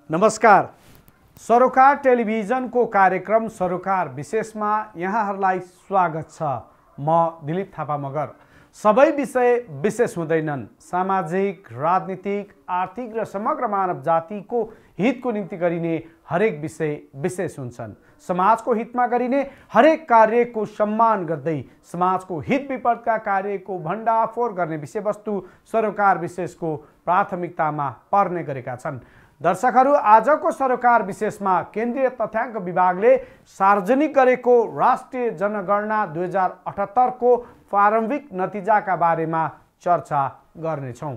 नमस्कार। सरोकार टेलिभिजनको कार्यक्रम सरोकार विशेषमा यहाँहरूलाई स्वागत छ। म दिलीप थापा मगर। सबै विषय विशेष हुँदैनन्। सामाजिक, राजनीतिक, आर्थिक र समग्र मानव जातिको हितको निम्ति गरिने हरेक विषय विशेष हुन्छन्। समाजको हितमा गरिने हरेक कार्यको सम्मान गर्दै समाजको हित विपदका कार्यको भण्डाफोर गर्ने विषयवस्तु सरोकार विशेषको प्राथमिकतामा पर्ने गरेका छन्। दर्शकहरू, आजको सरोकार विशेषमा केन्द्रीय तथ्याङ्क विभागले सार्वजनिक गरेको राष्ट्रिय जनगणना 2078 को प्रारम्भिक नतिजाका बारेमा चर्चा गर्नेछौँ।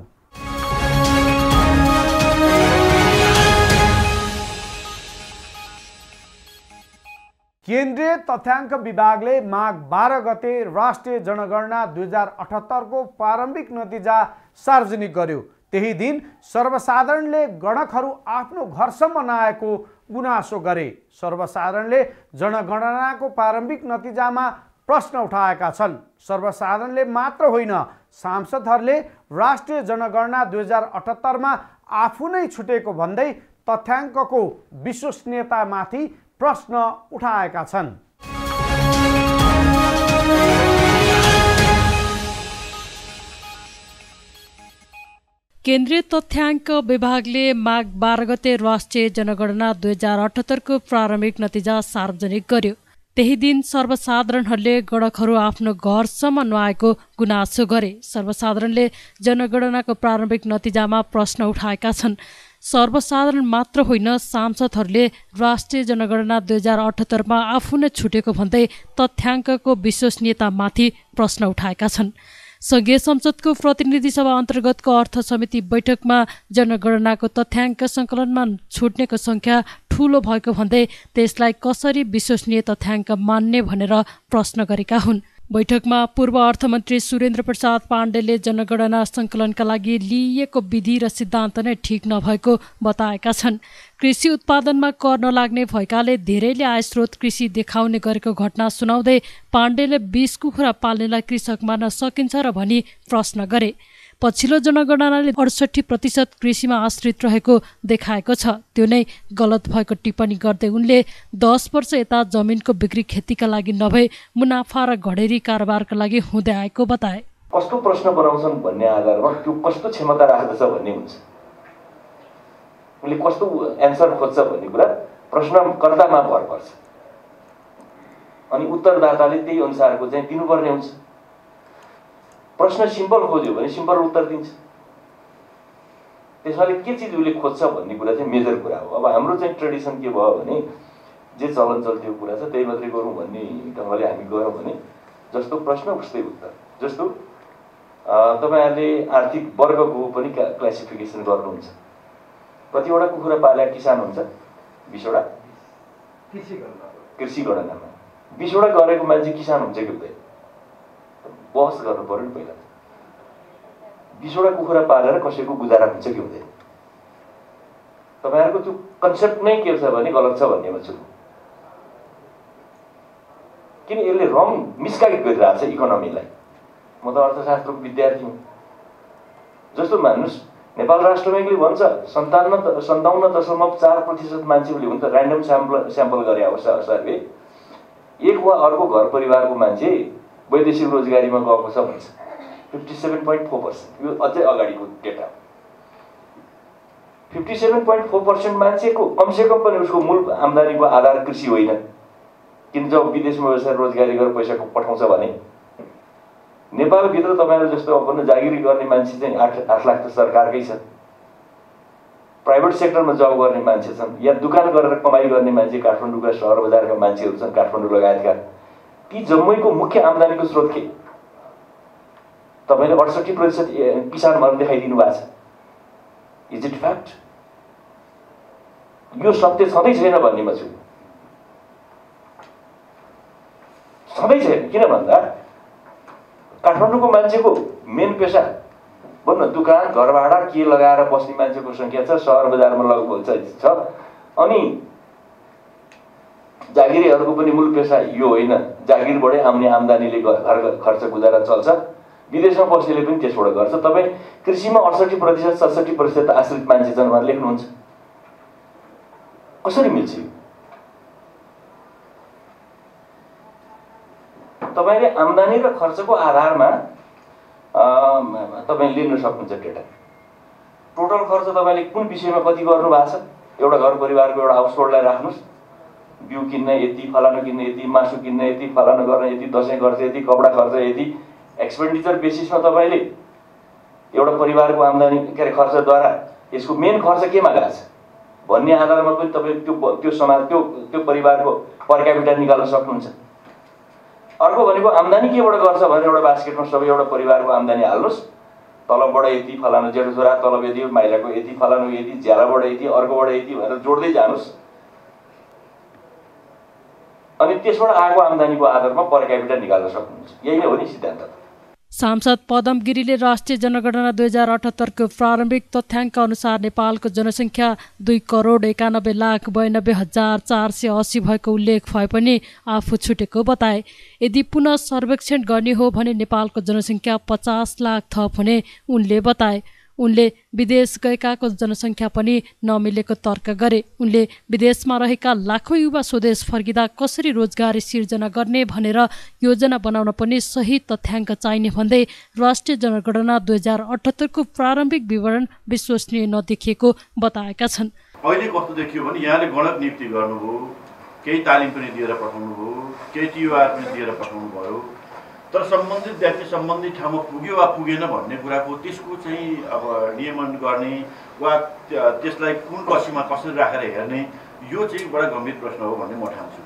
केन्द्रीय तथ्याङ्क विभागले माघ 12 गते राष्ट्रिय जनगणना 2078 को प्रारम्भिक नतिजा सार्वजनिक गर्यो। त्यही दिन सर्वसाधारणले गणकहरू आफ्नो घरसम्म नआएको गुनासो गरे। सर्वसाधारणले जनगणनाको प्रारम्भिक नतिजामा प्रश्न उठाएका छन्। सर्वसाधारणले मात्र होइन, सांसदहरूले राष्ट्रिय जनगणना 2078 मा आफू नै छुटेको भन्दै तथ्याङ्कको विश्वसनीयतामाथि प्रश्न उठाएका छन्। केन्द्रीय तथ्याङ्क विभागले माघ 12 गते राष्ट्रिय जनगणना 2078 को प्रारम्भिक नतिजा सार्वजनिक गर्यो। त्यही दिन सर्वसाधारणहरूले गणकहरू आफ्नो घरसम्म नआएको गुनासो गरे। सर्वसाधारणले जनगणनाको प्रारम्भिक नतिजामा प्रश्न उठाएका छन्। सर्वसाधारण मात्र होइन, सांसदहरूले राष्ट्रिय जनगणना 2078 मा आफू नै छुटेको भन्दै तथ्याङ्कको विश्वसनीयतामाथि प्रश्न उठाएका छन्। संघीय संसदको प्रतिनिधि सभा अन्तर्गतको अर्थ समिति बैठकमा जनगणनाको तथ्याङ्क सङ्कलनमा छुट्नेको सङ्ख्या ठूलो भएको भन्दै त्यसलाई कसरी विश्वसनीय तथ्याङ्क मान्ने भनेर प्रश्न गरेका हुन्। बैठकमा पूर्व अर्थमन्त्री सुरेन्द्र प्रसाद पाण्डेले जनगणना सङ्कलनका लागि लिइएको विधि र सिद्धान्त नै ठिक नभएको बताएका छन्। कृषि उत्पादनमा कर नलाग्ने भएकाले धेरैले आयस्रोत कृषि देखाउने गरेको घटना सुनाउँदै पाण्डेले 20 कुखुरा पाल्नेलाई कृषक मान्न सकिन्छ र भनी प्रश्न गरे। पछिल्लो जनगणनाले 68% कृषिमा आश्रित रहेको देखाएको छ। त्यो नै गलत भएको टिप्पणी गर्दै उनले 10 वर्ष यता जमिनको बिक्री खेतीका लागि नभए मुनाफा र घडेरी कारोबारका लागि हुँदै आएको बताए। कस्तो प्रश्न बनाउँछन् भन्ने आधारमा त्यो कस्तो क्षमता राख्दछ भन्ने हुन्छ। उनले कस्तो एन्सर खोज्छ भन्ने कुरा प्रश्नकर्तामा भर पर्छ अनि उत्तरदाताले त्यही अनुसारको चाहिँ दिनुपर्ने हुन्छ। प्रश्न सिम्पल खोज्यो भने सिम्पल उत्तर दिन्छ। त्यसैले के चिज उसले खोज्छ भन्ने कुरा चाहिँ मेजर कुरा हो। अब हाम्रो चाहिँ ट्रेडिसन के भयो भने जे चलन चल्तीको कुरा छ त्यही मात्रै गरौँ भन्ने ढङ्गले हामी गयौँ भने जस्तो प्रश्न उस्तै उत्तर। जस्तो तपाईँहरूले आर्थिक वर्गको पनि क्लासिफिकेसन गर्नुहुन्छ। कतिवटा कुखुरा पालेका किसान हुन्छ? 20 वटा कृषि गणनामा 20 वटा गरेको मान्छे किसान हुन्छ कि हुँदैन? बहस गर्नु पर्यो नि पहिला। 20 वटा कुखुरा पालेर कसैको गुजारा हुन्छ कि हुँदैन? तपाईँहरूको त्यो कन्सेप्ट नै के छ भने गलत छ भन्नेमा छु। किन यसले रङ मिसगाइड गरिरहेको छ इकोनोमीलाई। म त अर्थशास्त्रको विद्यार्थी हुँ। जस्तो मान्नुहोस्, नेपाल राष्ट्र ब्याङ्कले भन्छ 57.4% मान्छेले हुन्छ ऱ्यान्डम स्याम्पल गरे अवस्था सर्वे एक वा अर्को घर परिवारको मान्छे वैदेशिक रोजगारीमा गएको छ भन्छ। 57.4%। यो अझै अगाडिको डेटा। 57.4% मान्छेको कमसेकम पनि उसको मूल आम्दानीको आधार कृषि होइन। किन जब विदेशमा व्यवसाय रोजगारी गरेर पैसा पठाउँछ भने नेपालभित्र तपाईँहरू जस्तो अब जागिरी गर्ने मान्छे चाहिँ 8 लाख त सरकारकै छ। प्राइभेट सेक्टरमा जब गर्ने मान्छे छन् या दुकान गरेर कमाइ गर्ने मान्छे काठमाडौँका सहर बजारका मान्छेहरू छन्, काठमाडौँ लगायतका। ती जम्मैको मुख्य आम्दानीको स्रोत के? तपाईँले 68% किसान भनेर देखाइदिनु भएको छ। Is it fact? यो सत्य छँदै छैन भन्नेमा छु। छँदै छैन। किन भन्दा काठमाडौँको मान्छेको मेन पेसा भन्न दुकान, घर भाडा के लगाएर बस्ने मान्छेको सङ्ख्या छ। सहर बजारमा लगभग छ। अनि जागिरीहरूको पनि मूल पेसा यो होइन। जागिरबाटै आउने आम्दानीले घर खर्च गुजारा चल्छ। विदेशमा बस्नेले पनि त्यसबाट गर्छ। तपाईँ कृषिमा 68% 67% आश्रित मान्छे छन् भनेर लेख्नुहुन्छ। कसरी मिल्छ यो? तपाईँले आम्दानी र खर्चको आधारमा तपाईँले लिन सक्नुहुन्छ डेटा। टोटल खर्च तपाईँले कुन विषयमा कति गर्नु भएको छ, एउटा घर परिवारको एउटा हाउसहोल्डलाई राख्नुहोस्, बिउ किन्ने यति, फलानु किन्ने यति, मासु किन्ने यति, फलानु गर्ने यति, दसैँ खर्च यति, कपडा खर्च यति, एक्सपेन्डिचर बेसिसमा तपाईँले एउटा परिवारको आम्दानी के अरे खर्चद्वारा यसको मेन खर्च केमा गएको छ भन्ने आधारमा पनि तपाईँ त्यो समाज त्यो परिवारको पर क्यापिटा निकाल्न सक्नुहुन्छ। अर्को भनेको आम्दानी केबाट गर्छ भनेर एउटा बास्केटमा सबै एउटा परिवारको आम्दानी हाल्नुहोस्, तलबबाट यति, फलानु जेठो छोरा तलब यति, माइलाको यति, फलानु यति, ज्यालाबाट यति, अर्कोबाट यति भनेर जोड्दै जानुहोस्, अनि त्यसबाट आएको आम्दानीको आधारमा पर क्यापिटा निकाल्न सक्नुहुन्छ। यही नै हो नि सिद्धान्त। सांसद पदम गिरीले राष्ट्रिय जनगणना 2078 को प्रारम्भिक तथ्याङ्क अनुसार नेपालको जनसङ्ख्या 2,91,92,480 भएको उल्लेख भए पनि आफू छुटेको बताए। यदि पुनः सर्वेक्षण गर्ने हो भने नेपालको जनसङ्ख्या 50 लाख थप हुने उनले बताए। उनले विदेश गएकाको जनसङ्ख्या पनि नमिलेको तर्क गरे। उनले विदेशमा रहेका लाखौँ युवा स्वदेश फर्किँदा कसरी रोजगारी सिर्जना गर्ने भनेर योजना बनाउन पनि सही तथ्याङ्क चाहिने भन्दै राष्ट्रिय जनगणना 2078 को प्रारम्भिक विवरण विश्वसनीय नदेखिएको बताएका छन्। अहिले कस्तो देखियो भने यहाँले गणक नियुक्ति गर्नुभयो, केही तालिम पनि दिएर पठाउनु भयो, केही टिओआर पनि दिएर पठाउनु भयो, तर सम्बन्धित व्यक्ति सम्बन्धित ठाउँमा पुग्यो वा पुगेन भन्ने कुराको त्यसको चाहिँ अब नियमन गर्ने वा त्यसलाई कुन कसीमा कसरी राखेर हेर्ने, यो चाहिँ बडा गम्भीर प्रश्न हो भन्ने म ठान्छु।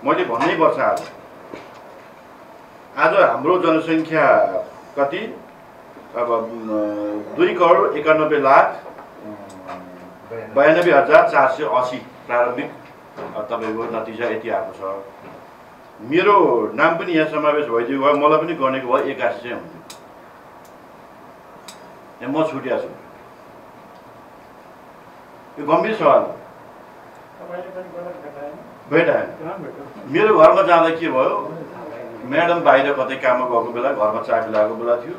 मैले भन्नै पर्छ आज हाम्रो जनसङ्ख्या कति, अब 2,91,92,480 प्रारम्भिक तपाईँको नतिजा यति आएको छ। मेरो नाम पनि यहाँ समावेश भइदियो भए मलाई पनि गनेको भए 81 चाहिँ हुन्थ्यो। म छुट्या छु। यो गम्भीर सवाल भेटाएन। मेरो घरमा जाँदा के भयो, म्याडम बाहिर कतै काममा गएको बेला घरमा चाबी लागेको बेला थियो,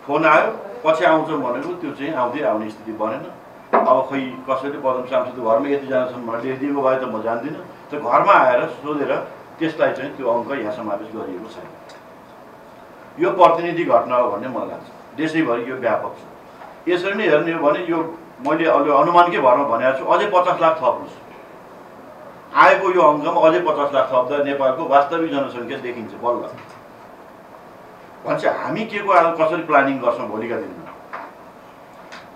फोन आयो, पछि आउँछ भनेको त्यो चाहिँ आउने स्थिति बनेन। अब खै कसैले पदम सांसदको घरमा यतिजना छन् भनेर लेखिदिएको भए त म जान्दिनँ। त घरमा आएर सोधेर त्यसलाई चाहिँ त्यो अङ्क यहाँ समावेश गरिएको छैन। यो प्रतिनिधि घटना हो भन्ने मलाई लाग्छ। देशैभरि यो व्यापक छ। यसरी नै हेर्ने हो भने यो मैले अहिले अनुमानकै भरमा भनेको छु, अझै 50 लाख थप्नुहोस्, आएको यो अङ्कमा अझै 50 लाख थप्दा नेपालको वास्तविक जनसङ्ख्या देखिन्छ बल्ल। भन्छ हामी के को आज कसरी प्लानिङ गर्छौँ भोलिका दिनमा।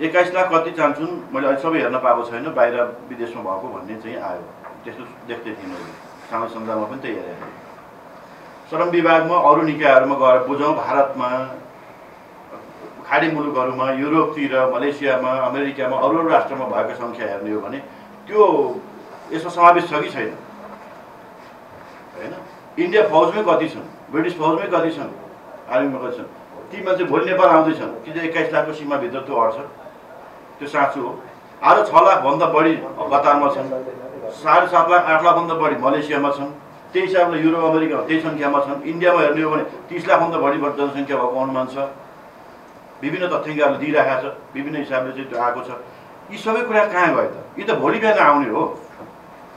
21 लाख कति चाहन्छन्, मैले अहिले सबै हेर्न पाएको छैन, बाहिर विदेशमा भएको भन्ने चाहिँ आयो। त्यस्तो देख्दै थिएँ मैले, सामाजिक सञ्जालमा पनि त्यही हेरेको। श्रम विभागमा अरू निकायहरूमा गएर बुझौँ, भारतमा, खाडी मुलुकहरूमा, युरोपतिर, मलेसियामा, अमेरिकामा, अरू राष्ट्रमा भएको सङ्ख्या हेर्ने हो भने त्यो यसमा समावेश छ कि छैन, होइन? इन्डिया फौजमै कति छन्, ब्रिटिस फौजमै कति छन्, आर्मीमा कति छन्, ती मान्छे भोलि नेपाल आउँदैछन् कि 21 लाखको सीमाभित्र त्यो अट्छ, त्यो साँचो हो। आज 6 लाखभन्दा बढी कतारमा छन्, 7.5 लाख 8 लाखभन्दा बढी मलेसियामा छन्, त्यही हिसाबले युरोप अमेरिकामा त्यही सङ्ख्यामा छन्। इन्डियामा हेर्ने हो भने 30 लाखभन्दा बढी जनसङ्ख्या भएको अनुमान छ। विभिन्न तथ्याङ्कहरूले दिइरहेको छ, विभिन्न हिसाबले चाहिँ त्यो आएको छ। यी सबै कुरा कहाँ गयो त? यी त भोलि बिहान आउने हो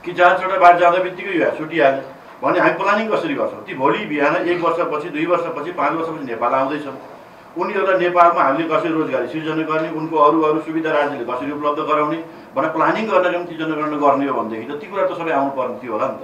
कि जहाँबाट बाहिर जाँदा बित्तिकै यो छुटिहाल्ने भने हामी प्लानिङ कसरी गर्छौँ? ती भोलि बिहान 1 वर्षपछि, 2 वर्षपछि, 5 वर्षपछि नेपाल आउँदैछन्। उनीहरूलाई नेपालमा हामीले कसरी रोजगारी सिर्जना गर्ने, उनको अरू सुविधा राज्यले कसरी उपलब्ध गराउने भनेर प्लानिङ गर्न ती जनगणना गर्ने हो भनेदेखि त ती कुरा त सबै आउनुपर्ने थियो होला नि त।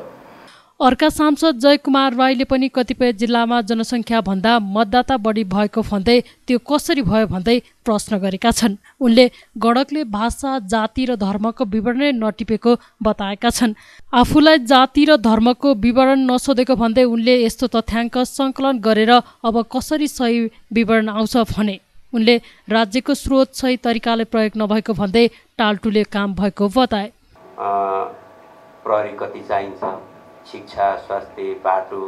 अर्का सांसद जयकुमार राईले पनि कतिपय जिल्लामा जनसङ्ख्या भन्दा मतदाता बढी भएको भन्दै त्यो कसरी भयो भन्दै प्रश्न गरेका छन्। उनले गणकले भाषा, जाति र धर्मको विवरण नटिपेको बताएका छन्। आफूलाई जाति र धर्मको विवरण नसोधेको भन्दै उनले यस्तो तथ्याङ्क सङ्कलन गरेर अब कसरी सही विवरण आउँछ भने उनले राज्यको स्रोत सही तरिकाले प्रयोग नभएको भन्दै टालटुले काम भएको बताए। प्रहरी कति चाहिन्छ, शिक्षा, स्वास्थ्य, बाटो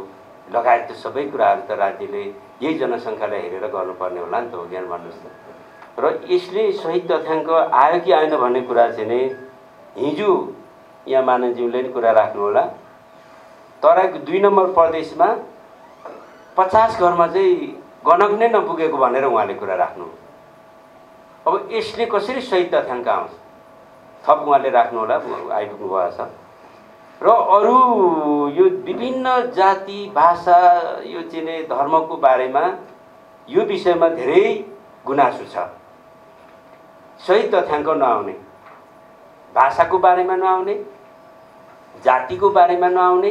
लगायत त्यो सबै कुराहरू त राज्यले यही जनसङ्ख्यालाई हेरेर गर्नुपर्ने होला नि त, हो ज्ञान भन्नुहोस् त। र यसले सही तथ्याङ्क आयो कि आएन भन्ने कुरा चाहिँ नि हिजो यहाँ मानवज्यूले नि कुरा राख्नु होला। तराईको 2 नम्बर प्रदेशमा 50 घरमा चाहिँ गणक नै नपुगेको भनेर उहाँले कुरा राख्नु। अब यसले कसरी सही तथ्याङ्क आउँछ? थप उहाँले राख्नु होला, आइपुग्नु भएको छ। र अरू यो विभिन्न जाति भाषा यो चाहिँ धर्मको बारेमा यो विषयमा धेरै गुनासो छ। सही तथ्याङ्क नआउने, भाषाको बारेमा नआउने, जातिको बारेमा नआउने,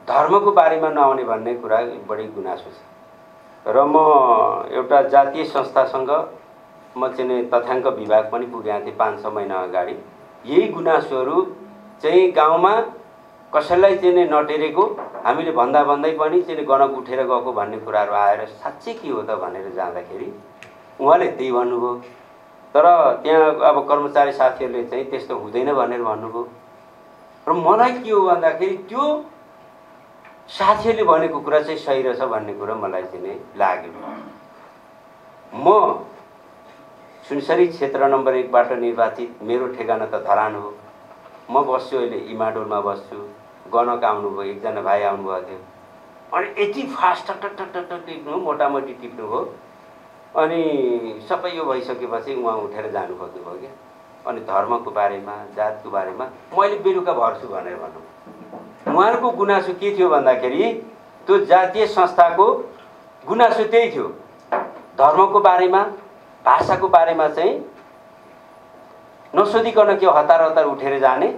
धर्मको बारेमा नआउने भन्ने कुरा बढी गुनासो छ। र म एउटा जातीय संस्थासँग म चाहिँ तथ्याङ्क विभाग पनि पुगेको थिएँ 5-6 महिना अगाडि। यही गुनासोहरू चाहिँ गाउँमा कसैलाई चाहिँ नटेरेको, हामीले भन्दै पनि चाहिँ गणक उठेर गएको भन्ने कुराहरू आएर साँच्चै के हो त भनेर जाँदाखेरि उहाँले त्यही भन्नुभयो। तर त्यहाँ अब कर्मचारी साथीहरूले चाहिँ त्यस्तो हुँदैन भनेर भन्नुभयो। र मलाई के हो भन्दाखेरि त्यो साथीहरूले भनेको कुरा चाहिँ सही रहेछ भन्ने कुरा मलाई चाहिँ लाग्यो। म सुनसरी क्षेत्र नम्बर 1 बाट निर्वाचित, मेरो ठेगाना त धरान हो। म बस्छु अहिले इमाडोलमा बस्छु। गणक आउनुभयो, एकजना भाइ आउनुभएको थियो। अनि यति फास्ट टक टिप्नु, मोटामोटी टिप्नु हो। अनि सबै यो भइसकेपछि उहाँ उठेर जानु खोज्नुभयो क्या। अनि धर्मको बारेमा, जातको बारेमा मैले बेलुका भर्छु भनेर भन्नु। उहाँहरूको गुनासो के थियो भन्दाखेरि त्यो जातीय संस्थाको गुनासो त्यही थियो। धर्मको बारेमा, भाषाको बारेमा चाहिँ नसोधिकन के हतार उठेर जाने,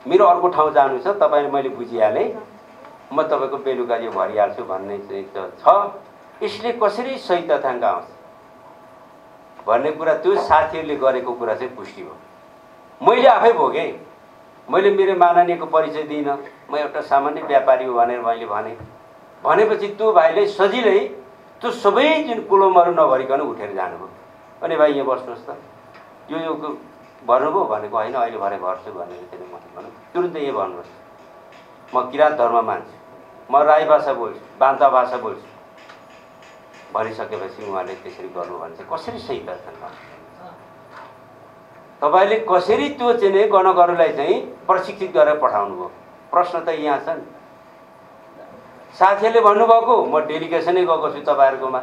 मेरो अर्को ठाउँ जानु छ, तपाईँले मैले बुझिहालेँ, म तपाईँको बेलुका यो भरिहाल्छु भन्ने चाहिँ छ। यसले कसरी सही तथ्याङ्क आउँछ भन्ने कुरा त्यो साथीहरूले गरेको कुरा चाहिँ पुष्टि भयो। मैले आफै भोगेँ। मैले मेरो माननीयको परिचय दिइनँ, म एउटा सामान्य व्यापारी हो भनेर मैले भनेपछि त्यो भाइले सजिलै त्यो सबै जुन कोलमहरू नभरिकन उठेर जानुभयो। अनि भाइ यहाँ बस्नुहोस् त, यो भर्नुभयो भनेको होइन, अहिले भरे भर्छु भनेर चाहिँ मैले भन्नु। तुरुन्तै यही भन्नुहोस्, म किराँत धर्म मान्छु, म राई भाषा बोल्छु, बान्ता भाषा बोल्छु भनिसकेपछि उहाँले त्यसरी गर्नु भने चाहिँ कसरी सही तथ्याङ्क? तपाईँले कसरी त्यो चाहिँ गणकहरूलाई चाहिँ प्रशिक्षित गरेर पठाउनु भयो? प्रश्न त यहाँ छ नि। साथीहरूले भन्नुभएको म डेलिगेसनै गएको छु तपाईँहरूकोमा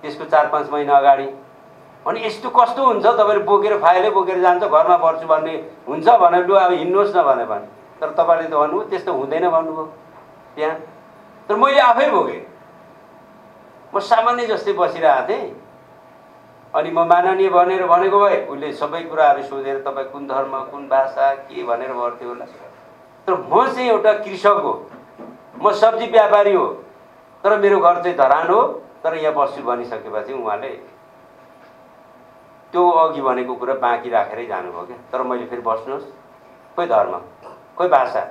त्यसको 4-5 महिना अगाडि। अनि यस्तो कस्तो हुन्छ, तपाईँले बोकेर फाइलै बोकेर जान्छ, घरमा पर्छु भन्ने हुन्छ भनेर लु अब हिँड्नुहोस् न भने पनि। तर तपाईँले त भन्नुभयो त्यस्तो हुँदैन भन्नुभयो त्यहाँ। तर मैले आफै भोगेँ। म सामान्य जस्तै बसिरहेको थिएँ। अनि म माननीय भनेर भनेको भए उसले सबै कुराहरू सोधेर तपाईँ कुन धर्म, कुन भाषा, के भनेर भन्थ्यो होला। तर म चाहिँ एउटा कृषक हो, म सब्जी व्यापारी हो, तर मेरो घर चाहिँ धरान हो, तर यहाँ बस्छु भनिसकेपछि उहाँले त्यो अघि भनेको कुरा बाँकी राखेरै जानुभयो क्या। तर मैले फेरि बस्नुहोस्, कोही धर्म, कोही भाषा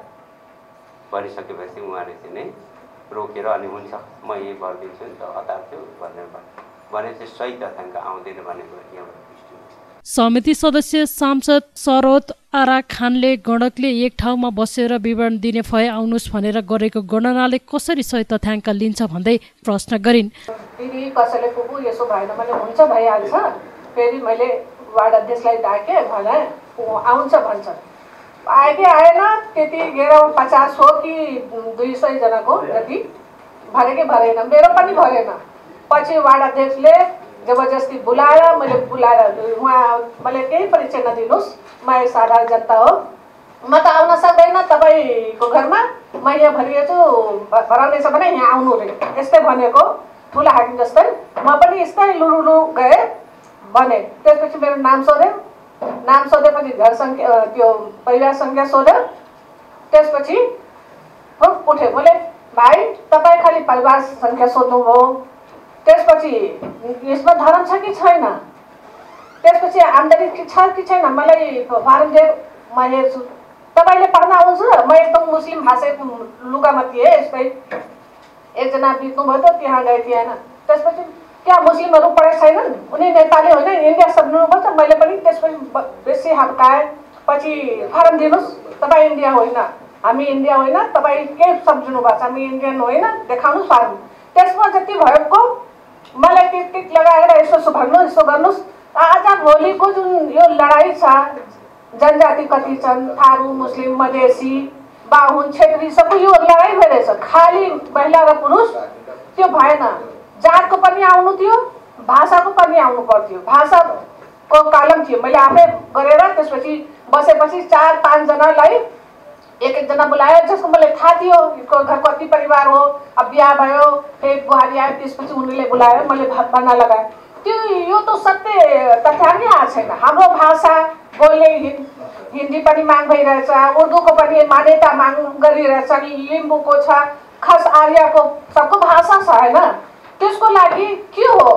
भनिसकेपछि उहाँले चाहिँ नै रोकेर अनि हुन्छ म यही गरिदिन्छु नि त, हतार थियो भने चाहिँ सही तथ्याङ्क आउँदैन भनेको यहाँबाट पुष्टि हुन्छ। समिति सदस्य सांसद सरोद आरा खानले गणकले एक ठाउँमा बसेर विवरण दिने भए आउनुहोस् भनेर गरेको गणनाले कसरी सही तथ्याङ्क लिन्छ भन्दै प्रश्न गरिन्। दिदी कसैले पुगु यसो भएन भने हुन्छ भइहाल्छ। फेरि मैले वार्ड अध्यक्षलाई डाकेँ, भने आउँछ भन्छ। आयो कि आएन त्यतिखेर 50 हो कि 200 जनाको जति भरे कि भरेन, मेरो पनि भरेन। पछि वार्ड अध्यक्षले जबरजस्ती बुलाएर उहाँ मैले केही परिचय नदिनुहोस्, म साधारण जनता हो, म त आउन सक्दैन तपाईँको घरमा, म यहाँ भरिएछु, भराउनेछ भने यहाँ आउनु रे, यस्तै भनेको ठुला हाकिम जस्तै। म पनि यस्तै लुरुलु गएँ भने। त्यसपछि मेरो नाम सोधेपछि घर सङ्ख्या, त्यो परिवार सङ्ख्या सोध्यो। त्यसपछि उठे, मैले भाइ तपाईँ खालि परिवार सङ्ख्या सोध्नुभयो, त्यसपछि यसमा धर्म छ कि छैन, त्यसपछि आम्दानी छ कि छैन, मलाई फारम दिए म हेर्छु। तपाईँले पढ्न आउँछ, म एकदम मुस्लिम भाषाको लुगामा थिएँ, यस्तै एकजना बित्नुभयो त त्यहाँ गए थिएन। त्यसपछि क्या मुस्लिमहरू पढेको छैनन्, उनी नेपाली होइन इन्डिया सक्नुपर्छ। मैले पनि त्यसपछि बेसी हप्काएँ। पछि फारम दिनुहोस्, तपाईँ इन्डिया होइन, हामी इन्डिया होइन, तपाईँ के सम्झिनु भएको छ, हामी इन्डियन होइन, देखाउनुहोस् फारम। त्यसमा जति भएको मलाई टिक लगाएर यसो भन्नुहोस्, यसो गर्नुहोस्। आज भोलिको जुन यो लडाइँ छ, जनजाति कति छन्, थारू, मुस्लिम, मधेसी, बाहुन, छेत्री, सबै यो लडाइँ भइरहेछ। खालि महिला र पुरुष त्यो भएन, जातको पनि आउनु थियो, भाषाको पनि आउनु पर्थ्यो। भाषाको कालम थियो, मैले आफै गरेर त्यसपछि बसेपछि 4-5 जनालाई एक-एकजना बोलायो, जसको मलाई थाहा थियो यो घर कति परिवार हो। अब बिहा भयो, फेरि बुहारी आयो, त्यसपछि उनीहरूले बोलायो, मैले भन्न लगाएँ। त्यो यो त सत्य तथ्याङ्क आएको छैन। हाम्रो भाषा बोल्ने हिन्दी पनि माग भइरहेछ, उर्दूको पनि मान्यता माग गरिरहेछ, लिम्बूको छ, खास आर्यको सबको भाषा छ होइन। त्यसको लागि के हो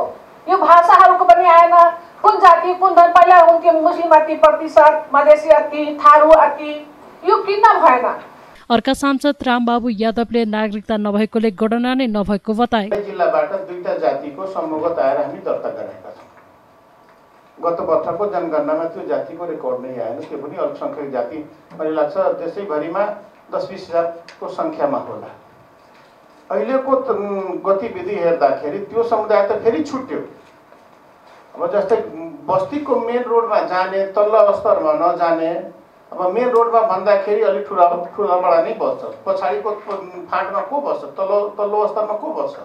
यो भाषाहरूको पनि आएन। कुन जाति कुन धर्म पहिला हुन्थ्यो, मुस्लिम अति प्रतिशत, मधेसी अति, थारू अति, यो किन भएन? अर्का सांसद रामबाबु यादवले नागरिकता नभएकोले गणना नै नभएको बताए। जिल्लाबाट 2टा जातिको समूहगत आएर हामी दर्ता गरेका छौँ। गत वर्षको जनगणनामा त्यो जातिको रेकर्ड नै आएन। त्यो पनि अल्पसङ्ख्यक जाति मलाई लाग्छ देशैभरिमा 10-20 हजारको सङ्ख्यामा होला। अहिलेको गतिविधि हेर्दाखेरि त्यो समुदाय त फेरि छुट्यो। अब जस्तै बस्तीको मेन रोडमा जाने, तल्लो स्तरमा नजाने, अब मेन रोडमा भन्दाखेरि अलिक ठुलाबडा नै बस्छ, पछाडिको फाँटमा को बस्छ, तल्लो स्तरमा को बस्छ,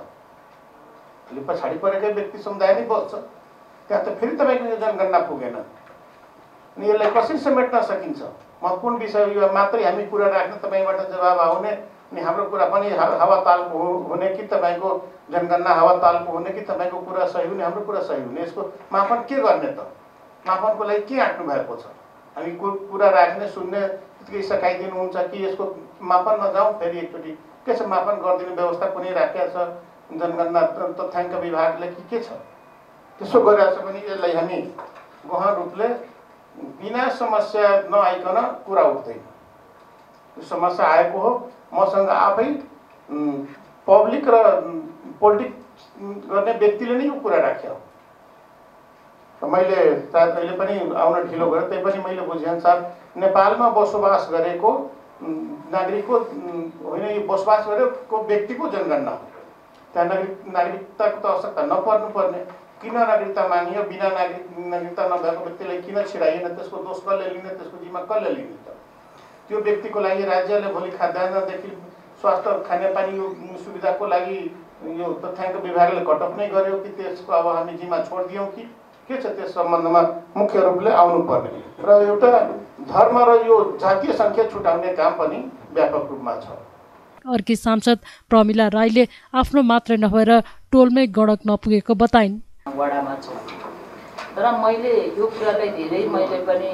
अलिक पछाडि परेकै व्यक्ति समुदाय नै बस्छ। त्यहाँ त फेरि तपाईँको यो जनगणना पुगेन। अनि यसलाई कसरी समेट्न सकिन्छ? महत्त्वपूर्ण विषय यो मात्रै हामी कुरा राख्न, तपाईँबाट जवाब आउने, अनि हाम्रो कुरा पनि हावातालको हुने कि तपाईँको जनगणना हावातालको हुने कि तपाईँको कुरा सही हुने, हाम्रो कुरा सही हुने, यसको मापन के गर्ने त? मापनको लागि के आँट्नु भएको छ? हामी कुरा राख्ने सुन्ने त्यतिकै सकाइदिनुहुन्छ कि यसको मापनमा जाउँ? फेरि एकचोटि के छ मापन गरिदिने व्यवस्था कुनै राखेको छ जनगणना तथ्याङ्क विभागले कि के छ? त्यसो गरिरहेको छ भने यसलाई हामी गहन रूपले बिना समस्या नआइकन कुरा उठ्दैन। यो समस्या आएको हो, मसँग आफै पब्लिक र पोलिटिक्स गर्ने व्यक्तिले नै यो कुरा राख्यो। मैले सायद अहिले पनि आउन ढिलो गरेँ, त्यही पनि मैले बुझेअनुसार नेपालमा बसोबास गरेको नागरिकको होइन, यो बसोबास गरेको व्यक्तिको जनगणना हो। त्यहाँ नागरिकताको त आवश्यकता नपर्नुपर्ने, किन नागरिकता मानियो? बिना नागरिकता नभएको व्यक्तिलाई किन छिडाइएन? त्यसको दोष कसले लिने? त्यसको जिम्मा कसले लिने त? त्यो व्यक्तिको लागि राज्यले भोलि खाद्यान्नदेखि स्वास्थ्य खानेपानी सुविधाको लागि यो तथ्याङ्क विभागले कटअफ नै गर्यो कि त्यसको अब हामी जिम्मा छोडिदियौँ कि के छ? त्यस सम्बन्धमा मुख्य रूपले आउनुपर्ने र एउटा धर्म र यो जातीय सङ्ख्या छुटाउने काम पनि व्यापक रूपमा छ। अर्की सांसद प्रमिला राईले आफ्नो मात्रै नभएर टोलमै गणक नपुगेको बताइन्। वडामा छु तर मैले यो कुरालाई धेरै मैले पनि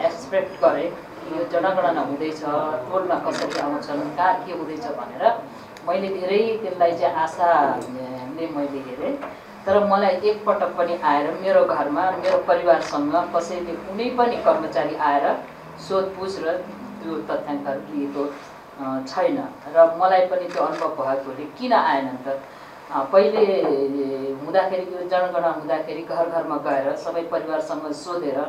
एक्सपेक्ट गरेँ यो जनगणना हुँदैछ, टोलमा कसरी आउँछन्, कहाँ के हुँदैछ भनेर मैले धेरै त्यसलाई चाहिँ आशाले मैले हेरेँ। तर मलाई एकपटक पनि आएर मेरो घरमा मेरो परिवारसँग कसैले कुनै पनि कर्मचारी आएर सोधपुछ र त्यो तथ्याङ्कहरू लिएको छैन र मलाई पनि त्यो अनुभव भएकोले किन आएनन् त? पहिले हुँदाखेरि यो जनगणना हुँदाखेरि घर घरमा गएर सबै परिवारसँग सोधेर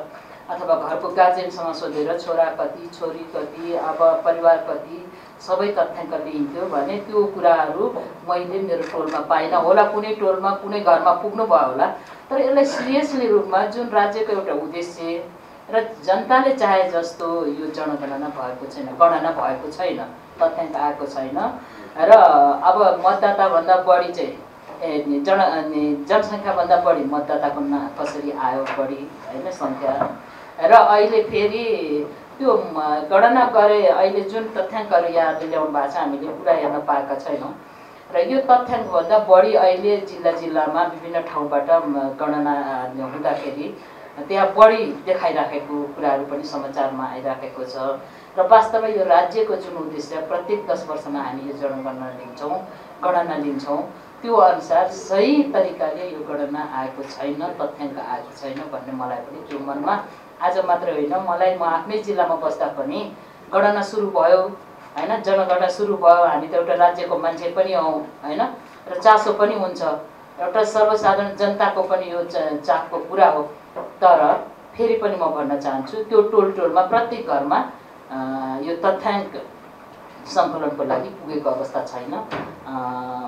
अथवा घरको गार्जेनसँग सोधेर छोरा कति, छोरी कति, अब परिवार कति, सबै तथ्याङ्क लिइन्थ्यो भने त्यो कुराहरू मैले मेरो टोलमा पाइनँ होला। कुनै टोलमा कुनै घरमा पुग्नु भयो होला। तर यसलाई सिरियसली रूपमा जुन राज्यको एउटा उद्देश्य र जनताले चाहे जस्तो यो जनगणना भएको छैन, गणना भएको छैन, तथ्याङ्क आएको छैन र अब मतदाताभन्दा बढी चाहिँ जनसङ्ख्याभन्दा बढी मतदाताको कसरी आयो बढी होइन सङ्ख्या र अहिले फेरि त्यो गणना गरे अहिले जुन तथ्याङ्कहरू यहाँले ल्याउनु भएको छ हामीले पुरा हेर्न पाएका छैनौँ र यो तथ्याङ्कभन्दा बढी अहिले जिल्लामा विभिन्न ठाउँबाट गणना हुँदाखेरि त्यहाँ बढी देखाइराखेको कुराहरू पनि समाचारमा आइराखेको छ र वास्तवमा यो राज्यको जुन उद्देश्य प्रत्येक 10 वर्षमा हामी यो गणना लिन्छौँ त्यो अनुसार सही तरिकाले यो गणना आएको छैन, तथ्याङ्क आएको छैन भन्ने मलाई पनि त्यो मनमा आज मात्र होइन, मलाई म आफ्नै जिल्लामा बस्दा पनि गणना सुरु भयो होइन, जनगणना सुरु भयो, हामी त एउटा राज्यको मान्छे पनि हौँ होइन र चासो पनि हुन्छ, एउटा सर्वसाधारण जनताको पनि यो चाखको कुरा हो। तर फेरि पनि म भन्न चाहन्छु त्यो टोलमा प्रत्येक घरमा यो तथ्याङ्क सङ्कलनको लागि पुगेको अवस्था छैन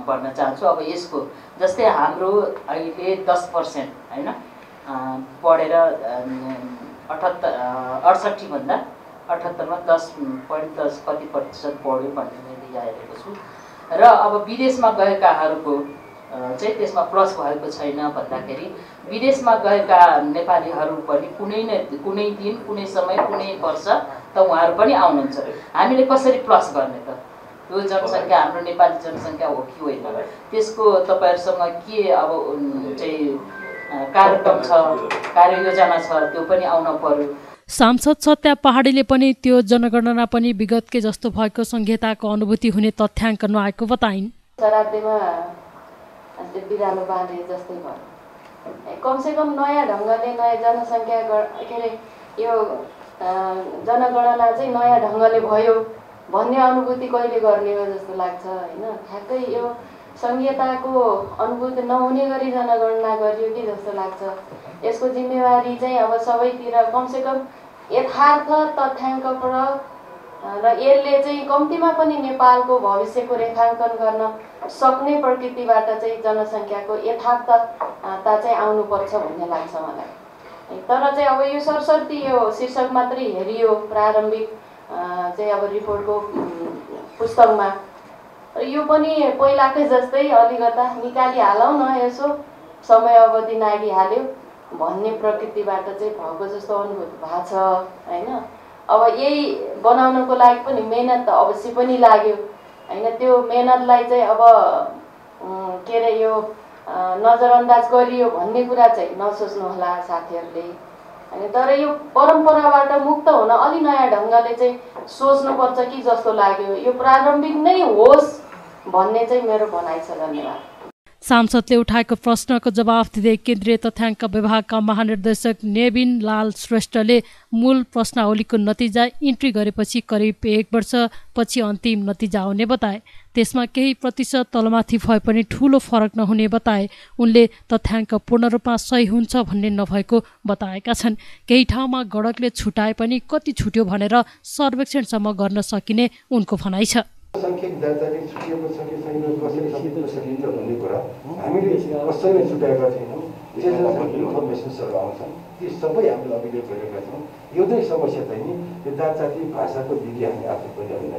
भन्न चाहन्छु। अब यसको जस्तै हाम्रो अहिले 10% होइन बढेर 68 भन्दा 78मा 10.10 कति प्रतिशत बढ्यो भन्ने मैले यहाँ हेरेको छु र अब विदेशमा गएकाहरूको चाहिँ त्यसमा प्लस भएको छैन भन्दाखेरि विदेशमा गएका नेपालीहरू पनि कुनै दिन कुनै समय कुनै वर्ष त उहाँहरू पनि आउनुहुन्छ। हामीले कसरी प्लस गर्ने त? यो जनसङ्ख्या हाम्रो नेपाली जनसङ्ख्या हो कि होइन, त्यसको तपाईँहरूसँग के अब चाहिँ कार्यक्रम छ, कार्ययोजना छ, त्यो पनि आउन पर्यो। सांसद सत्या पहाडीले पनि त्यो जनगणना पनि विगतकै जस्तो भएको संहिताको अनुभूति हुने तथ्याङ्क नआएको बताइन्। शराब्दीमा बिरालो बाँधे जस्तै भयो। कमसेकम नयाँ ढङ्गले नयाँ जनसङ्ख्या के अरे यो जनगणना चाहिँ नयाँ ढङ्गले भयो भन्ने अनुभूति कहिले गर्ने हो जस्तो लाग्छ होइन। ठ्याक्कै यो संहिताको अनुभूति नहुने गरी जनगणना गरियो कि जस्तो लाग्छ। यसको जिम्मेवारी चाहिँ अब सबैतिर कमसेकम यथार्थ तथ्याङ्कबाट र यसले चाहिँ कम्तीमा पनि नेपालको भविष्यको रेखाङ्कन गर्न सक्ने प्रकृतिबाट चाहिँ जनसङ्ख्याको यथार्थता चाहिँ आउनुपर्छ भन्ने लाग्छ मलाई। तर चाहिँ अब यो सरसर्ती यो शीर्षक मात्रै हेरियो प्रारम्भिक चाहिँ अब रिपोर्टको पुस्तकमा, यो पनि पहिलाकै जस्तै अलिकता निकालिहालौँ न, यसो समय अवधि नागिहाल्यो भन्ने प्रकृतिबाट चाहिँ भएको जस्तो अनुभूति भएको छ होइन। अब यही बनाउनको लागि पनि मेहनत त अवश्य पनि लाग्यो होइन। त्यो मेहनतलाई चाहिँ अब के अरे यो नजरअन्दाज गरियो भन्ने कुरा चाहिँ नसोच्नु होला साथीहरूले होइन। तर यो परम्पराबाट मुक्त हुन अलि नयाँ ढङ्गले चाहिँ सोच्नुपर्छ कि जस्तो लाग्यो। यो प्रारम्भिक नै होस् भन्ने चाहिँ मेरो भनाइ छ। धन्यवाद। सांसदले उठाएको प्रश्नको जवाफ दिँदै केन्द्रीय तथ्याङ्क विभागका महानिर्देशक नेविन लाल श्रेष्ठले मूल प्रश्नावलीको नतिजा इन्ट्री गरेपछि करिब 1 वर्षपछि अन्तिम नतिजा आउने बताए। त्यसमा केही प्रतिशत तलमाथि भए पनि ठूलो फरक नहुने बताए। उनले तथ्याङ्क पूर्ण रूपमा सही हुन्छ भन्ने नभएको बताएका छन्। केही ठाउँमा गडकले छुटाए पनि कति छुट्यो भनेर सर्वेक्षणसम्म गर्न सकिने उनको भनाइ छ। सङ्ख्यिक जानकारी छुटिएको छ कि छैन, कसरी छुट्न सकिन्छ भन्ने कुरा हामीले कसैले छुट्याएका छैनौँ। त्यसमा इन्फर्मेसन्सहरू आउँछन्, ती सबै हामीले अभिलेख गरेका छौँ। एउटै समस्या चाहिँ नि यो जात जाति भाषाको विज्ञ हामी आफू पनि होइन।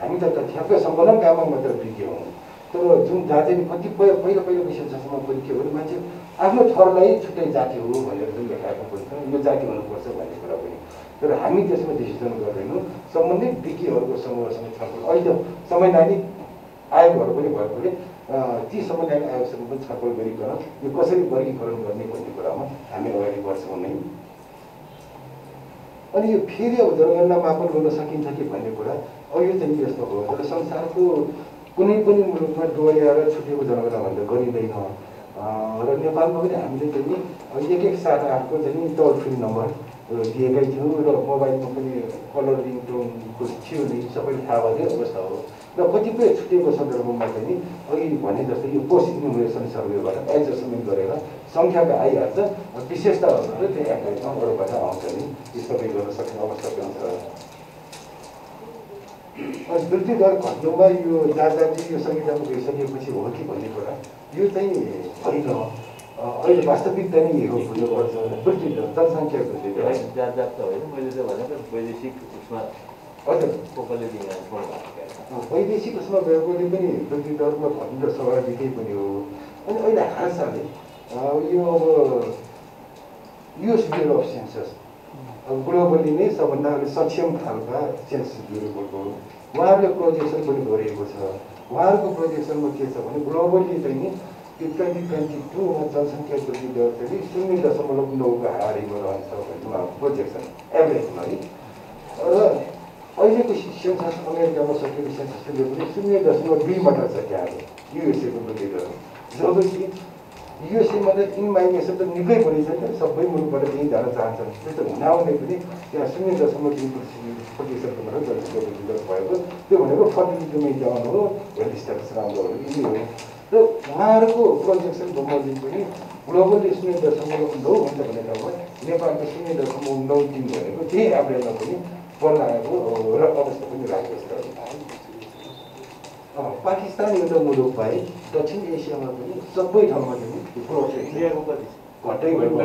हामी त ठ्याक्कै सङ्कलन काममा मात्र विज्ञ हौँ। तर जुन जाति कतिपय पहिलो विशेषसम्म पनि के हो मान्छे आफ्नो थरलाई छुट्टै जाति हो भनेर जुन लेखाएको पनि छ, यो जाति हुनुपर्छ भन्ने कुरा पनि। तर हामी त्यसमा डिसिजन गर्दैनौँ। सम्बन्धित विज्ञहरूको समूहसँग छलफल अहिले संवैधानिक आयोगहरू पनि भएकोले ती संवैधानिक आयोगसँग पनि छलफल गरिकन यो कसरी वर्गीकरण गर्ने भन्ने कुरामा हामी अगाडि बढ्छौँ नै। अनि यो फेरि अब जनगणना मापन गर्न सकिन्छ कि भन्ने कुरा अब यो चाहिँ यस्तो हो। तर संसारको कुनै पनि मुलुकमा डोर्याएर छुटेको जनगणना भन्दा गरिँदैन र नेपालमा पनि हामीले चाहिँ 118को चाहिँ टोल फ्री नम्बर दिएकै थियौँ र मोबाइलमा पनि कलर रिङटोनको थियो नि, सबैले थाहा भएको अवस्था हो। र कतिपय छुटेको सन्दर्भमा चाहिँ अघि भने जस्तै यो पोस्ट इन्युमरेसन सर्वेबाट एडजस्टमेन्ट गरेर सङ्ख्याको आइहाल्छ। विशेषताहरू चाहिँ एप्लाइमा अरूबाट आउँछ नि, यो सबै गर्न सक्ने अवस्था पनि छ। अनि वृद्धि दर घट्नुमा यो जाति यो संहितामा गइसकेपछि हो कि भन्ने कुरा यो चाहिँ होइन। अहिले वास्तविकता नै हो हुनुपर्छ। वृद्धि दर जनसङ्ख्या वृद्धि दर जात त होइन, मैले त भनेको वैदेशिक उसमा हजुर पोकले वैदेशिक उसमा गएकोले पनि वृद्धि दरमा घट्नु त स्वाभाविकै पनि हो। अनि अहिले हालसालै यो अब US bureau of census globally नै सबभन्दा सक्षम खालका सेन्सस ब्युरोको उहाँहरूले प्रोजेक्सन पनि गरिएको छ। उहाँहरूको प्रोजेक्सनमा के छ भने ग्लोबली चाहिँ नि 2022मा जनसङ्ख्या वृद्धि दर चाहिँ 0.9को हारीमा रहन्छ भन्ने उहाँको प्रोजेक्सन एभरेजमा है। र अहिलेको सेन्सस अमेरिकामा सकेको सेन्ससले पनि 0.2 मात्र छ त्यहाँ युएसएको वृद्धि दर। जबकि युएसएमा त इन्माइग्रेसन त निकै बढी छ क्या, सबै मुलुकबाट त्यही जान चाहन्छन्। त्यो त हुनाहुँदै पनि त्यहाँ 0.2% मात्र जनसङ्ख्या वृद्धि दर भएको। त्यो भनेको फर्टिलिटीमै जानु हो, हेल्थ स्ट्याटस राम्रो हो यही हो। र उहाँहरूको प्रोजेक्सन बमोजिम पनि ग्लोबली 0.9 हुन्छ भन्ने ठाउँमा नेपालको 0.93 भनेको त्यही एभरेजमा पनि बढ्न आएको र अवस्था पनि रहेको छ। पाकिस्तान एउटा मुलुक बाहेक दक्षिण एसियामा पनि सबै ठाउँमा पनि घटै भएको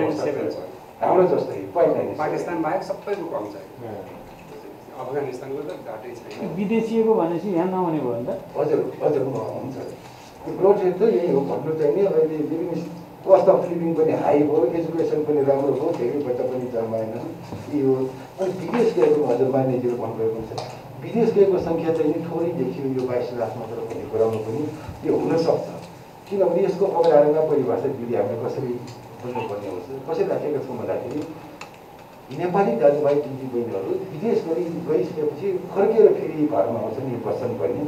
हाम्रो जस्तै पाकिस्तान बाहेक सबैको कम छ। अफगानिस्तानको त घाटै छैन। विदेशीको भनेपछि यहाँ नहुने भयो नि त। हजुर हुन्छ। ग्रोथ रेट चाहिँ यही हो भन्नु चाहिँ नि अहिले लिभिङ कस्ट अफ लिभिङ पनि हाई भयो, एजुकेसन पनि राम्रो हो, धेरै बच्चा पनि जन्माएनन् यही हो। अनि विदेश गएको हजुर मान्यजीले भन्नुभएको छ, विदेश गएको सङ्ख्या चाहिँ नि थोरै देखियो यो 22 लाख मात्र भन्ने कुरामा पनि यो हुनसक्छ। किनभने यसको अवधारणा परिभाषा विधि हामीले कसरी बुझ्नुपर्ने हुन्छ, कसरी राखेका छौँ भन्दाखेरि नेपाली दाजुभाइ दिदीबहिनीहरू विदेश गइसकेपछि फर्केर फेरि घरमा आउँछन्, यो बस्छन् भन्ने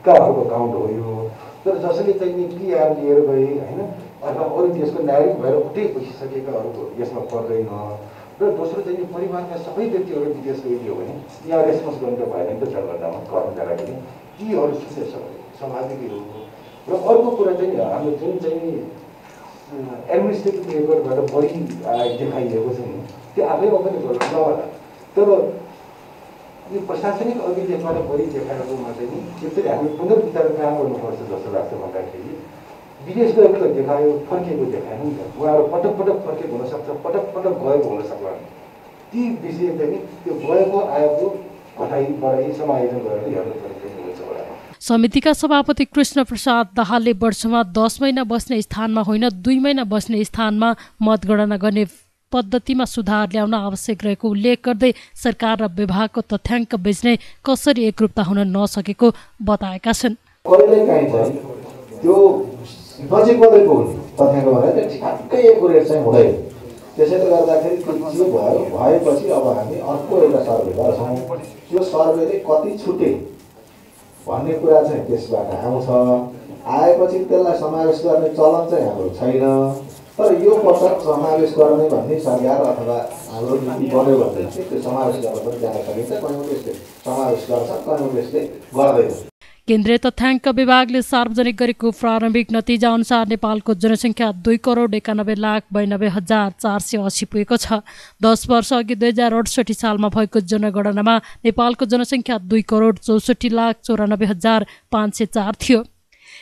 काहरूको काउन्ट हो यो। तर जसले चाहिँ नि पिआर लिएर गए होइन, अथवा अरू देशको नागरिक भएर उतै बसिसकेकाहरू यसमा पर्दैन। र दोस्रो चाहिँ परिवारका सबै व्यक्तिहरू विदेश गइदियो भने यहाँ रेस्पोन्स गर्नु त भएन नि त जनगणनामा गर्न जाँदाखेरि, यीहरू स्वाभाविकै हो। र अर्को कुरा चाहिँ हाम्रो जुन चाहिँ एडमिनिस्ट्रेटिभ पेपरबाट बढी देखाइएको छ नि त्यो आफैमा पनि नहोला, तर यो प्रशासनिक अभिलेखबाट बढी देखाएकोमा चाहिँ नि यसरी हामी पुनर्विचार कहाँ गर्नुपर्छ जस्तो लाग्छ भन्दाखेरि विदेश गएको त देखायो, फर्केको देखाएन नि त। उहाँहरू पटक पटक फर्केको हुनसक्छ, पटक पटक गएको हुनसक्ला। ती विषय चाहिँ नि त्यो गएको आएको घटाइ बढाइ समायोजन गरेर हेर्नुपर्ने हुन्छ होला। समितिका सभापति कृष्ण प्रसाद दाहालले वर्षमा 10 महिना बस्ने स्थानमा होइन 2 महिना बस्ने स्थानमा मतगणना गर्ने पद्धतिमा सुधार ल्याउन आवश्यक रहेको उल्लेख गर्दै सरकार र विभागको तथ्याङ्क बेच्ने कसरी एकरूपता हुन नसकेको बताएका छन्। कहिलेकाहीँ चाहिँ त्यो नजिक बदेको तथ्याङ्क भनेर ठिक्कै एकुरेट चाहिँ हुँदैन। त्यसैले गर्दाखेरि त्यो भएपछि अब हामी अर्को एउटा सर्वे गर्छौँ। त्यो सर्वेले कति छुटे भन्ने कुरा चाहिँ त्यसबाट आउँछ। आएपछि त्यसलाई समावेश गर्ने चलन चाहिँ हाम्रो छैन। तर यो पटक समावेश गर्ने भन्ने सरकार अथवा हाम्रो नीति बन्यो भने चाहिँ त्यो समावेश गर्न पनि जान सकिन्छ। कहीँ त्यसले समावेश गर्छ, कहीँ त्यसले गर्दैन। केन्द्रीय तथ्याङ्क विभागले सार्वजनिक गरेको प्रारम्भिक नतिजा अनुसार नेपालको जनसङ्ख्या 2,91,92,480 पुगेको छ। 10 वर्ष अघि 2068 सालमा भएको जनगणनामा नेपालको जनसङ्ख्या 2,64,94,504 थियो।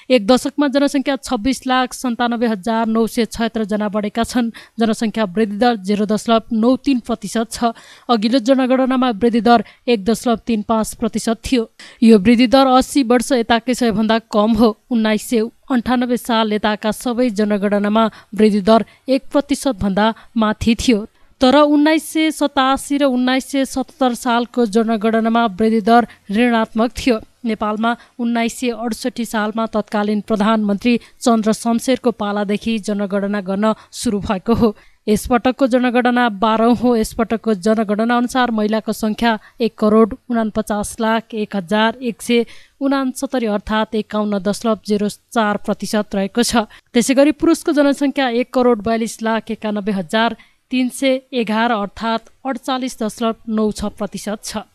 एक दशकमा जनसङ्ख्या 26,97,976 जना बढेका छन्। जनसङ्ख्या वृद्धि दर 0.93% छ। अघिल्लो जनगणनामा वृद्धि दर 1.35% थियो। यो वृद्धि दर 80 वर्ष यताकै सबैभन्दा कम हो। 1998 साल यताका सबै जनगणनामा वृद्धि दर 1% भन्दा माथि थियो। तर 1987 र 1977 सालको जनगणनामा वृद्धि दर ऋणात्मक थियो। नेपालमा 1968 सालमा तत्कालीन प्रधानमन्त्री चन्द्र शमशेरको पालादेखि जनगणना गर्न सुरु भएको हो। यसपटकको जनगणना 12औं हो। यसपटकको जनगणना अनुसार महिलाको सङ्ख्या 1,49,01,169 अर्थात् 51.04% रहेको छ। त्यसैगरी पुरुषको जनसङ्ख्या 1,42,91,311 अर्थात् 48.96% छ।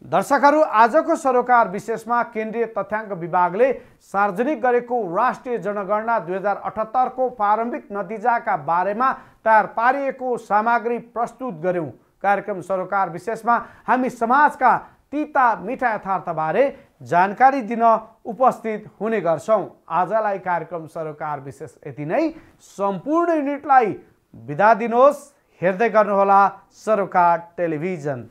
दर्शकहरू, आजको सरोकार विशेषमा केन्द्रीय तथ्याङ्क विभागले सार्वजनिक गरेको राष्ट्रिय जनगणना 2078 को प्रारम्भिक नतिजाका बारेमा तयार पारिएको सामग्री प्रस्तुत गर्यौं। कार्यक्रम सरोकार विशेषमा हामी समाजका तीता मिठा यथार्थबारे जानकारी दिन उपस्थित हुने गर्छौं। आजलाई कार्यक्रम सरोकार विशेष यति नै। सम्पूर्ण युनिटलाई बिदा दिनुहोस्। हेर्दै गर्नुहोला सरोकार टेलिभिजन।